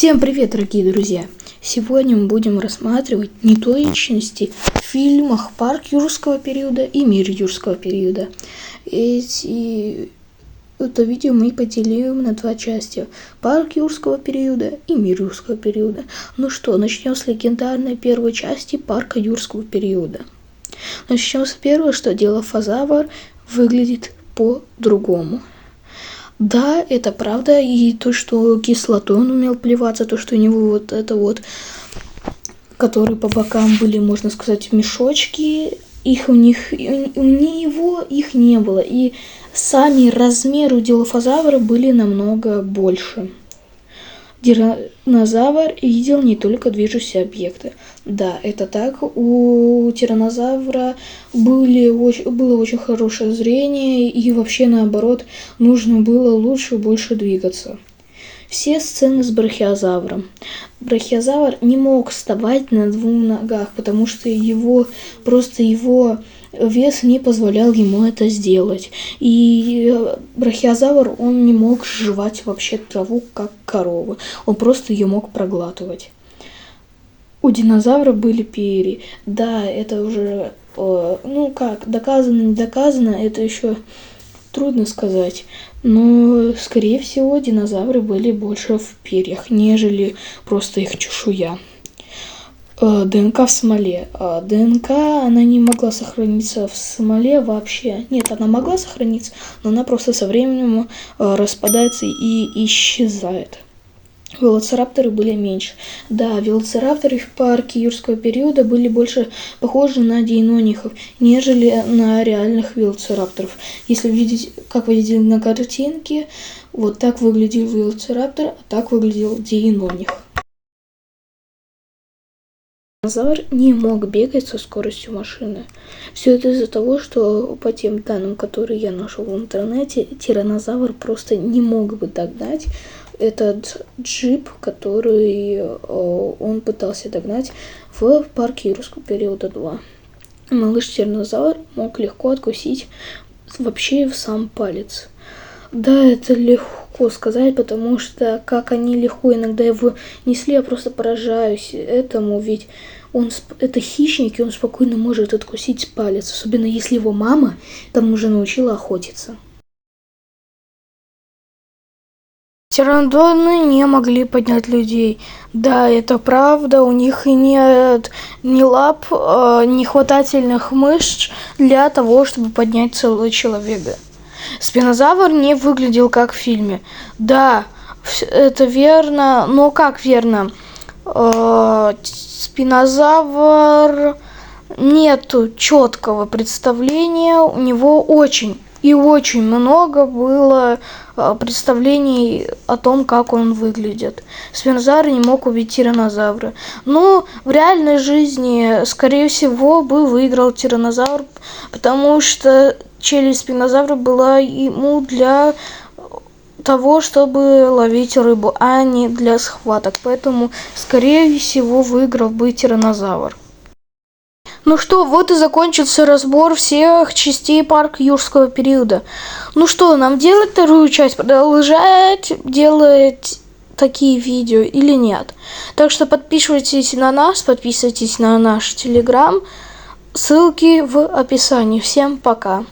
Всем привет, дорогие друзья! Сегодня мы будем рассматривать неточности в фильмах «Парк юрского периода» и «Мир юрского периода». Это видео мы поделим на два части: «Парк юрского периода» и «Мир юрского периода». Ну что, начнем с легендарной первой части «Парка юрского периода». Начнем с первого, что Дилофазавр выглядит по-другому. Да, это правда, и то, что кислотой он умел плеваться, то, что у него вот это вот, которые по бокам были, можно сказать, мешочки, их у него их не было, и сами размеры у Дилофазавра были намного больше. Тираннозавр видел не только движущиеся объекты. Да, это так. У тираннозавра было очень хорошее зрение, и вообще наоборот, нужно было лучше и больше двигаться. Все сцены с брахиозавром. Брахиозавр не мог вставать на двух ногах, потому что его вес не позволял ему это сделать. И брахиозавр, он не мог жевать вообще траву, как корова. Он просто ее мог проглатывать. У динозавра были перья. Да, это уже, доказано, не доказано, это еще трудно сказать. Но, скорее всего, динозавры были больше в перьях, нежели просто их чешуя. ДНК в смоле. ДНК, она не могла сохраниться в смоле вообще. Нет, она могла сохраниться, но она просто со временем распадается и исчезает. Велоцирапторы были меньше. Да, велоцирапторы в парке юрского периода были больше похожи на дейнонихов, нежели на реальных велоцирапторов. Если видеть, как вы видели на картинке, вот так выглядел велоцираптор, а так выглядел дейноних. Тираннозавр не мог бегать со скоростью машины. Все это из-за того, что по тем данным, которые я нашел в интернете, тираннозавр просто не мог бы догнать этот джип, который он пытался догнать в парке юрского периода 2. Малыш тираннозавр мог легко откусить вообще в сам палец. Да, это легко сказать, потому что как они легко иногда его несли, я просто поражаюсь этому, ведь это хищник, и он спокойно может откусить палец, особенно если его мама там уже научила охотиться. Птеранодоны не могли поднять людей. Да, это правда, у них нет ни лап, ни хватательных мышц для того, чтобы поднять целого человека. Спинозавр не выглядел как в фильме. Да, это верно, но как верно? Спинозавр, нету четкого представления, у него очень много было представлений о том, как он выглядит. Спинозавр не мог убить тираннозавра. Но в реальной жизни, скорее всего, бы выиграл тираннозавр, потому что челюсть спинозавра была ему для того, чтобы ловить рыбу, а не для схваток. Поэтому, скорее всего, выиграл бы тираннозавр. Ну что, вот и закончился разбор всех частей парка юрского периода. Ну что, нам делать вторую часть, продолжать делать такие видео или нет? Так что подписывайтесь на нас, подписывайтесь на наш телеграм. Ссылки в описании. Всем пока.